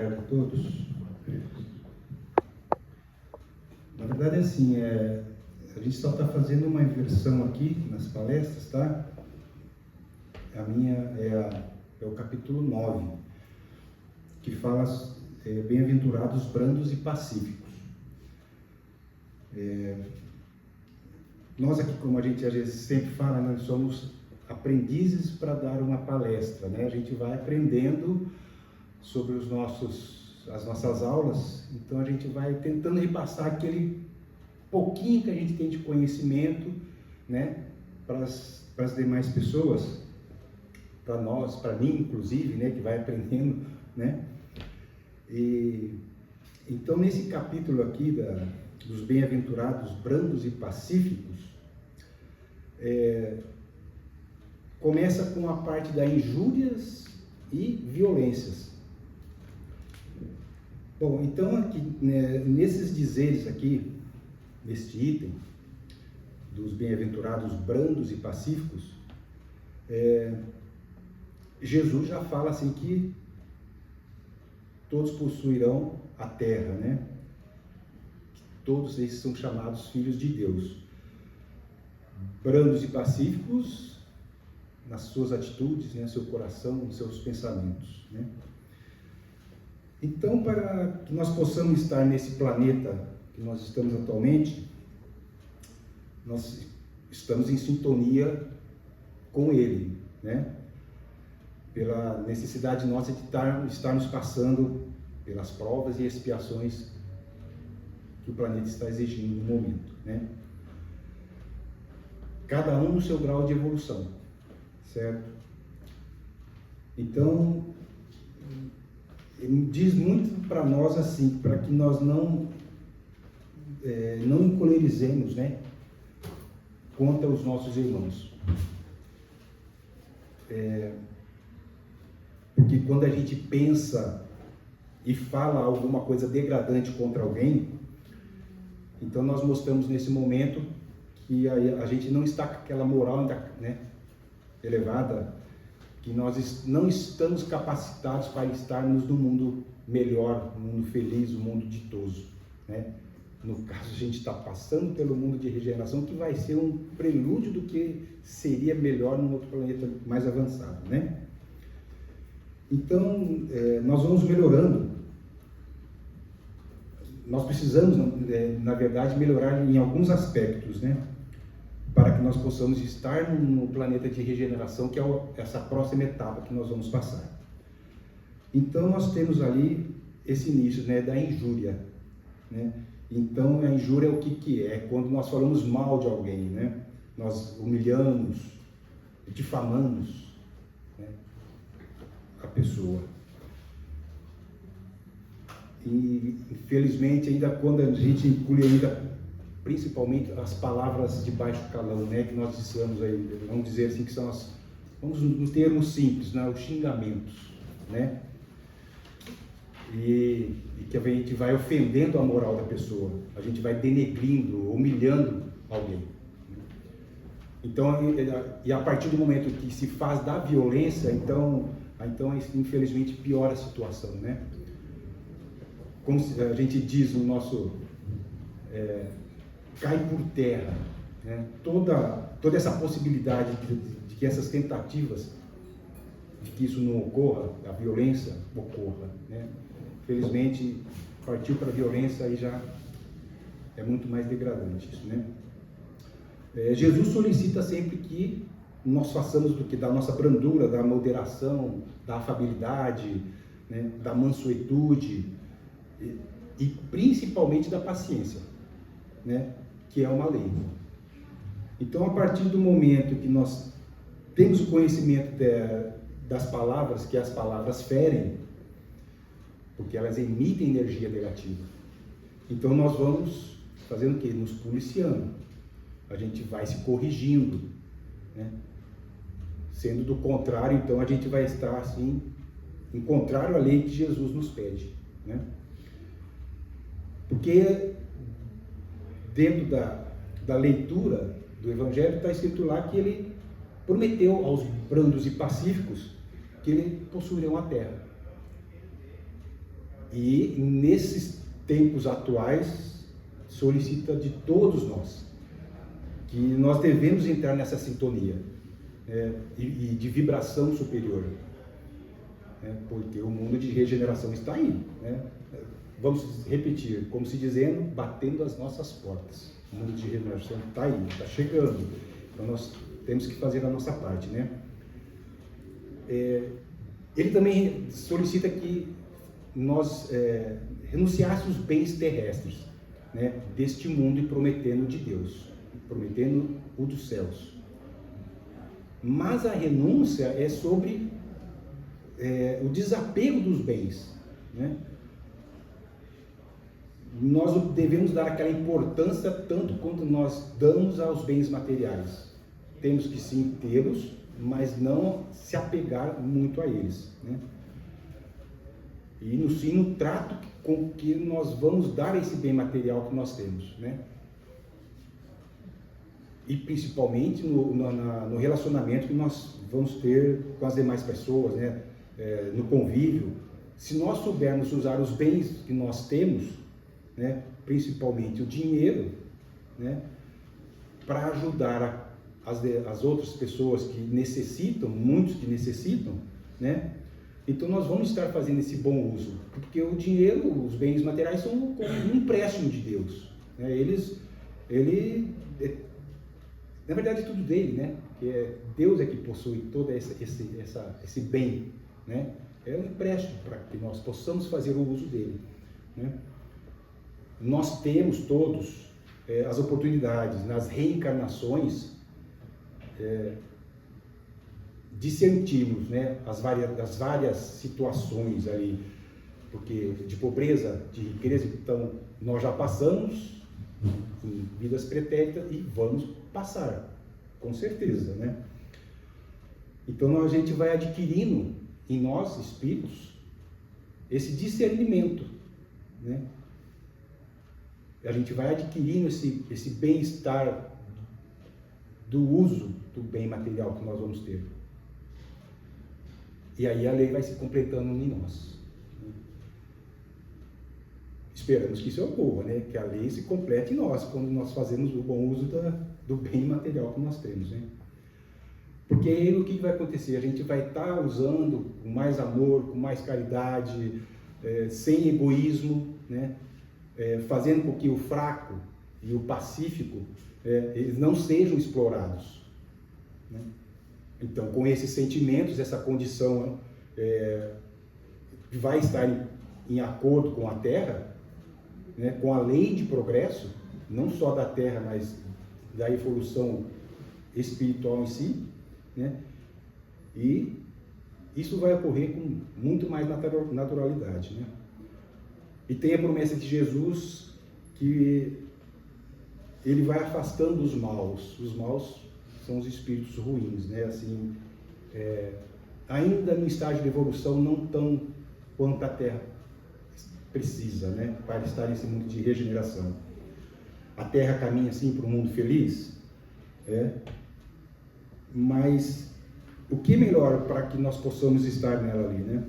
tarde a todos. Na verdade, assim, a gente só está fazendo uma inversão aqui nas palestras, tá? A minha é o capítulo 9, que fala bem-aventurados brandos e pacíficos. Nós aqui, como a gente às vezes sempre fala, nós somos aprendizes para dar uma palestra, né? A gente vai aprendendo sobre as nossas aulas, então a gente vai tentando repassar aquele pouquinho que a gente tem de conhecimento, né, para as demais pessoas, para nós, para mim inclusive, né, que vai aprendendo, né? E então nesse capítulo aqui dos bem-aventurados brandos e pacíficos, começa com a parte da injúrias e violências. Bom, então aqui, né, nesses dizeres aqui, neste item, dos bem-aventurados brandos e pacíficos, Jesus já fala assim que todos possuirão a terra, né? Todos esses são chamados filhos de Deus. Brandos e pacíficos nas suas atitudes, né, seu coração, nos seus pensamentos, né? Então, para que nós possamos estar nesse planeta que nós estamos atualmente, nós estamos em sintonia com ele, né? Pela necessidade nossa de estarmos passando pelas provas e expiações que o planeta está exigindo no momento, né? Cada um no seu grau de evolução, certo? Então, diz muito para nós assim, para que nós não encolerizemos, né, contra os nossos irmãos. Porque quando a gente pensa e fala alguma coisa degradante contra alguém, então nós mostramos nesse momento que a gente não está com aquela moral ainda, né, elevada, que nós não estamos capacitados para estarmos no mundo melhor, no mundo feliz, no mundo ditoso, né? No caso, a gente está passando pelo mundo de regeneração, que vai ser um prelúdio do que seria melhor num outro planeta mais avançado, né? Então, nós vamos melhorando. Nós precisamos, na verdade, melhorar em alguns aspectos, né? Para que nós possamos estar no planeta de regeneração, que é essa próxima etapa que nós vamos passar. Então, nós temos ali esse início, né, da injúria, né? Então, a injúria é o que é? Quando nós falamos mal de alguém, né? Nós humilhamos, difamamos, né, a pessoa. E, infelizmente, ainda quando a gente inclui ainda principalmente as palavras de baixo calão, né, que nós dissemos aí, vamos dizer assim, que são vamos nos termos simples, né, os xingamentos, né, e que a gente vai ofendendo a moral da pessoa, a gente vai denegrindo, humilhando alguém. Então, e a partir do momento que se faz da violência, então infelizmente piora a situação, né? Como a gente diz no nosso cai por terra, né, toda essa possibilidade de que essas tentativas de que isso não ocorra, a violência ocorra, né? Felizmente, partiu para a violência, aí já é muito mais degradante isso, né? Jesus solicita sempre que nós façamos do que? Da nossa brandura, da moderação, da afabilidade, né, da mansuetude e principalmente da paciência, né, que é uma lei. Então, a partir do momento que nós temos o conhecimento das palavras, que as palavras ferem, porque elas emitem energia negativa, então nós vamos fazendo o quê? Nos policiando. A gente vai se corrigindo, né? Sendo do contrário, então a gente vai estar assim, em contrário à lei que Jesus nos pede, né? Porque dentro da leitura do Evangelho está escrito lá que ele prometeu aos brandos e pacíficos que ele possuirão a terra. E nesses tempos atuais, solicita de todos nós, que nós devemos entrar nessa sintonia e de vibração superior, porque o mundo de regeneração está aí, né? Vamos repetir, como se dizendo, batendo as nossas portas. O mundo de regeneração está aí, está chegando. Então nós temos que fazer a nossa parte, né? Ele também solicita que nós renunciássemos os bens terrestres, né, deste mundo e prometendo de Deus, prometendo o dos céus. Mas a renúncia é sobre o desapego dos bens, né? Nós devemos dar aquela importância tanto quanto nós damos aos bens materiais. Temos que sim tê-los, mas não se apegar muito a eles, né? E no trato com que nós vamos dar esse bem material que nós temos, né? E principalmente no relacionamento que nós vamos ter com as demais pessoas, né? No convívio. Se nós soubermos usar os bens que nós temos, né? Principalmente o dinheiro, né? Para ajudar as outras pessoas que necessitam, muitos que necessitam, né? Então nós vamos estar fazendo esse bom uso, porque o dinheiro, os bens materiais são um empréstimo de Deus, né? Na verdade é tudo dele, né? Porque Deus é que possui todo esse bem, né? É um empréstimo para que nós possamos fazer o uso dele, né? Nós temos todos as oportunidades nas reencarnações de sentirmos, né, as várias situações ali, porque de pobreza, de riqueza, então nós já passamos em vidas pretéritas e vamos passar, com certeza, né? Então a gente vai adquirindo em nós, espíritos, esse discernimento, né? A gente vai adquirindo esse bem-estar do uso do bem material que nós vamos ter. E aí a lei vai se completando em nós. Esperamos que isso ocorra, né? Que a lei se complete em nós, quando nós fazemos o bom uso do bem material que nós temos, né? Porque aí o que vai acontecer? A gente vai estar usando com mais amor, com mais caridade, sem egoísmo, né? Fazendo com que o fraco e o pacífico eles não sejam explorados, né? Então, com esses sentimentos, essa condição vai estar em acordo com a Terra, né, com a lei de progresso, não só da Terra, mas da evolução espiritual em si, né? E isso vai ocorrer com muito mais naturalidade, né? E tem a promessa de Jesus que ele vai afastando os maus. Os maus são os espíritos ruins, né? Assim, ainda no estágio de evolução não tão quanto a Terra precisa, né? Para estar nesse mundo de regeneração. A Terra caminha assim para um mundo feliz, mas o que é melhor para que nós possamos estar nela ali, né?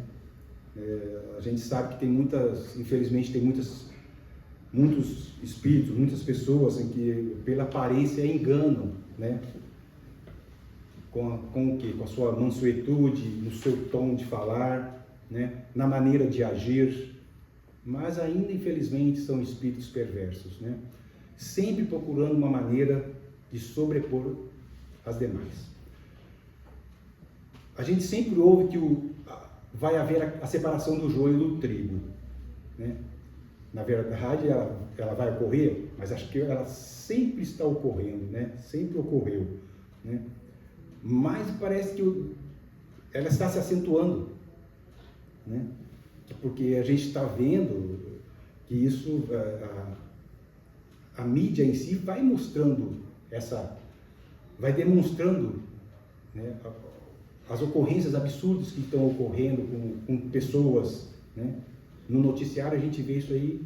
A gente sabe que infelizmente tem muitos espíritos, muitas pessoas em que pela aparência enganam, né? Com o quê? Com a sua mansuetude, no seu tom de falar, né? Na maneira de agir, mas ainda infelizmente são espíritos perversos, né? Sempre procurando uma maneira de sobrepor as demais. A gente sempre ouve que vai haver a separação do joio do trigo, né? Na verdade, ela vai ocorrer, mas acho que ela sempre está ocorrendo, né? Sempre ocorreu, né? Mas parece que ela está se acentuando, né? Porque a gente está vendo que isso, a mídia em si vai mostrando vai demonstrando, né, as ocorrências absurdas que estão ocorrendo com pessoas, né? No noticiário a gente vê isso aí,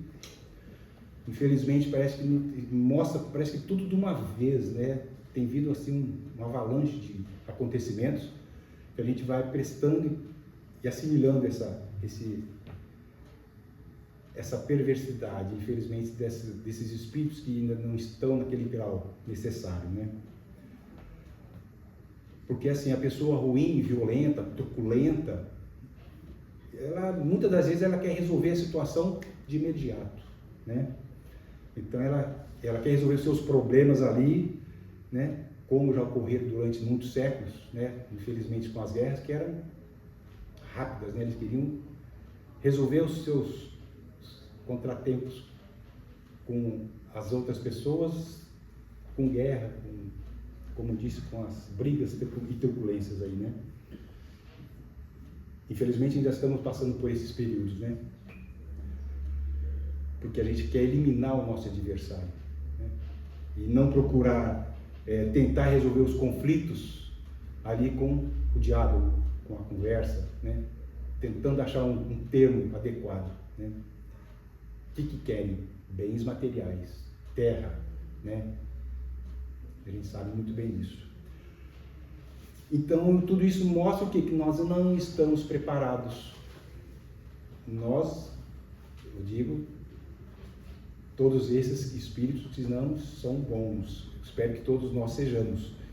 infelizmente parece que tudo de uma vez, né? Tem vindo assim uma avalanche de acontecimentos que a gente vai prestando e assimilando essa perversidade, infelizmente, desses espíritos que ainda não estão naquele grau necessário, né? Porque assim, a pessoa ruim, violenta, truculenta, ela, muitas das vezes ela quer resolver a situação de imediato, né? Então ela quer resolver os seus problemas ali, né? Como já ocorreram durante muitos séculos, né? Infelizmente com as guerras, que eram rápidas, né? Eles queriam resolver os seus contratempos com as outras pessoas, com guerra, como disse, com as brigas e turbulências aí, né? Infelizmente ainda estamos passando por esses períodos, né? Porque a gente quer eliminar o nosso adversário, né? E não procurar tentar resolver os conflitos ali com o diálogo, com a conversa, né? Tentando achar um termo adequado, né? O que querem? Bens materiais, terra, né? A gente sabe muito bem disso. Então, tudo isso mostra o quê? Que nós não estamos preparados. Nós, eu digo, todos esses espíritos que não são bons. Espero que todos nós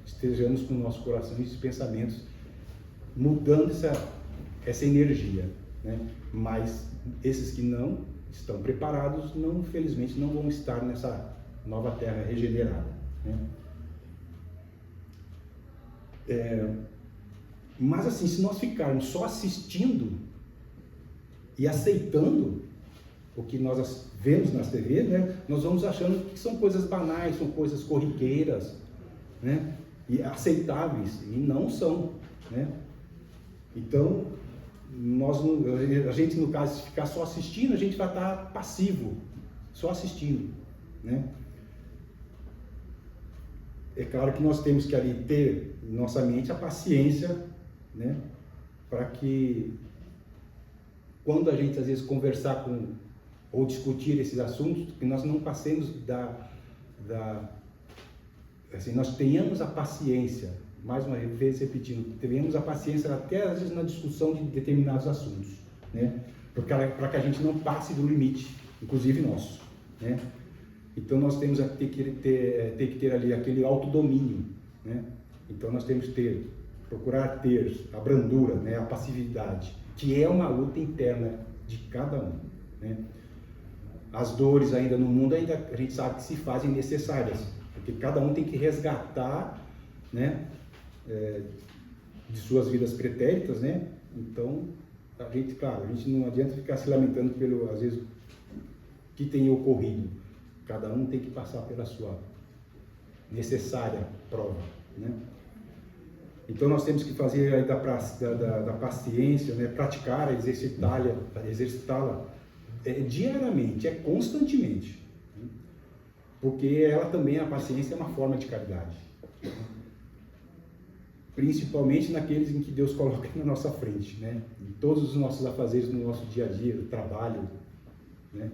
estejamos com o nosso coração e esses pensamentos mudando essa energia, né? Mas esses que não estão preparados, não, infelizmente, não vão estar nessa nova terra regenerada, né? Mas assim, se nós ficarmos só assistindo e aceitando o que nós vemos nas TV, né, nós vamos achando que são coisas banais, são coisas corriqueiras, né, e aceitáveis, e não são, né? Então, a gente, no caso, se ficar só assistindo, a gente vai estar passivo, só assistindo, né? É claro que nós temos que ali ter em nossa mente a paciência, né, para que quando a gente às vezes conversar ou discutir esses assuntos, que nós não passemos assim, nós tenhamos a paciência, mais uma vez repetindo, tenhamos a paciência até às vezes na discussão de determinados assuntos, né, para que a gente não passe do limite, inclusive nosso, né? Então nós temos que ter ali aquele autodomínio, né? Então nós temos que procurar ter a brandura, né? A passividade, que é uma luta interna de cada um, né? As dores ainda no mundo, ainda a gente sabe que se fazem necessárias, porque cada um tem que resgatar, né? De suas vidas pretéritas, né? Então, a gente não adianta ficar se lamentando às vezes, o que tem ocorrido. Cada um tem que passar pela sua necessária prova, né? Então nós temos que fazer aí da paciência, né? Praticar, exercitá-la diariamente, constantemente, né? Porque ela também, a paciência, é uma forma de caridade, principalmente naqueles em que Deus coloca na nossa frente, né? Em todos os nossos afazeres no nosso dia a dia, no trabalho, né?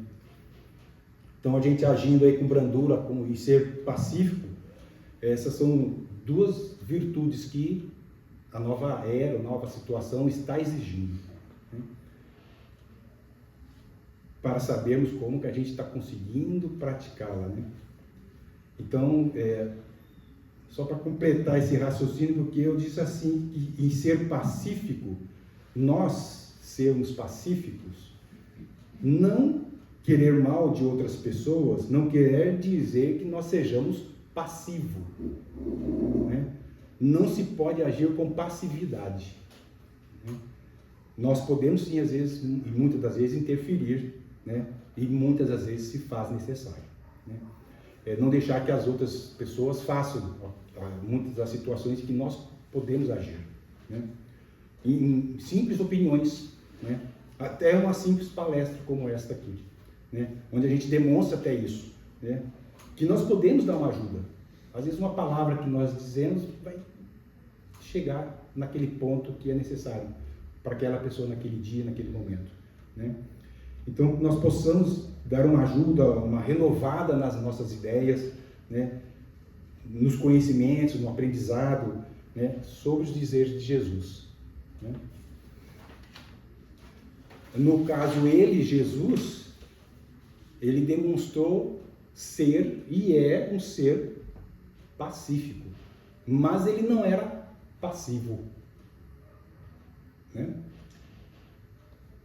Então a gente agindo aí com brandura e ser pacífico, essas são duas virtudes que a nova era, a nova situação está exigindo, né? Para sabermos como que a gente está conseguindo praticá-la, né? Então, só para completar esse raciocínio, porque eu disse assim, que em ser pacífico, nós sermos pacíficos, não querer mal de outras pessoas não quer dizer que nós sejamos passivos, né? Não se pode agir com passividade, né? Nós podemos sim, às vezes, e muitas das vezes, interferir, né? E muitas das vezes se faz necessário, né? Não deixar que as outras pessoas façam muitas das situações que nós podemos agir, né? Em simples opiniões, né? Até uma simples palestra como esta aqui, né? Onde a gente demonstra até isso, né? Que nós podemos dar uma ajuda. Às vezes uma palavra que nós dizemos vai chegar naquele ponto que é necessário para aquela pessoa naquele dia, naquele momento, né? Então que nós possamos dar uma ajuda, uma renovada nas nossas ideias, né? Nos conhecimentos, no aprendizado, né? Sobre os dizeres de Jesus, né? No caso, ele, Jesus, ele demonstrou ser e é um ser pacífico, mas ele não era passivo, né?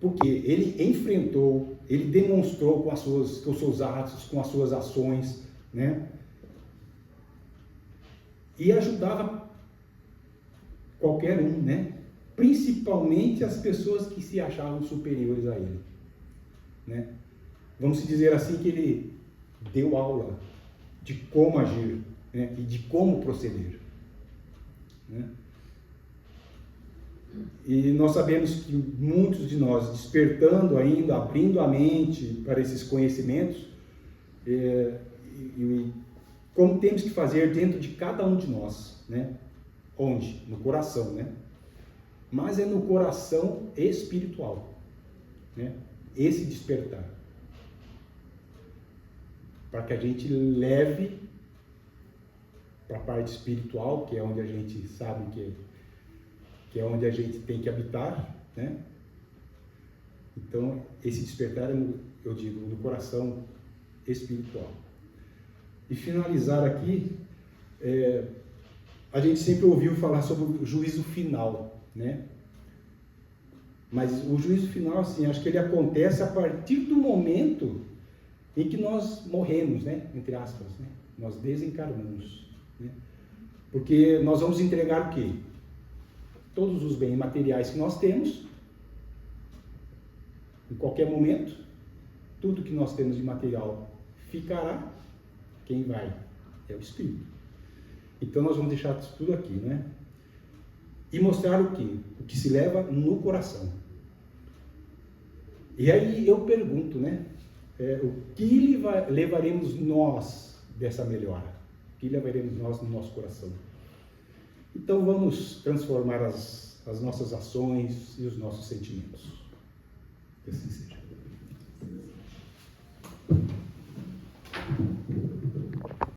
Porque ele enfrentou, ele demonstrou com os seus atos, com as suas ações, né? E ajudava qualquer um, né? Principalmente as pessoas que se achavam superiores a ele, né? Vamos dizer assim que ele deu aula de como agir, né? E de como proceder, né? E nós sabemos que muitos de nós, despertando ainda, abrindo a mente para esses conhecimentos, como temos que fazer dentro de cada um de nós, né? Onde? No coração, né? Mas é no coração espiritual, né? Esse despertar. Para que a gente leve para a parte espiritual, que é onde a gente sabe que é onde a gente tem que habitar, né? Então, esse despertar é, eu digo, no coração espiritual. E finalizar aqui, a gente sempre ouviu falar sobre o juízo final, né? Mas o juízo final, assim, acho que ele acontece a partir do momento em que nós morremos, né? Entre aspas, né? Nós desencarnamos, né? Porque nós vamos entregar o quê? Todos os bens materiais que nós temos, em qualquer momento, tudo que nós temos de material ficará. Quem vai? É o Espírito. Então nós vamos deixar isso tudo aqui, né? E mostrar o quê? O que se leva no coração. E aí eu pergunto, né? O que levaremos nós dessa melhora? O que levaremos nós no nosso coração? Então vamos transformar as nossas ações e os nossos sentimentos. Que assim seja.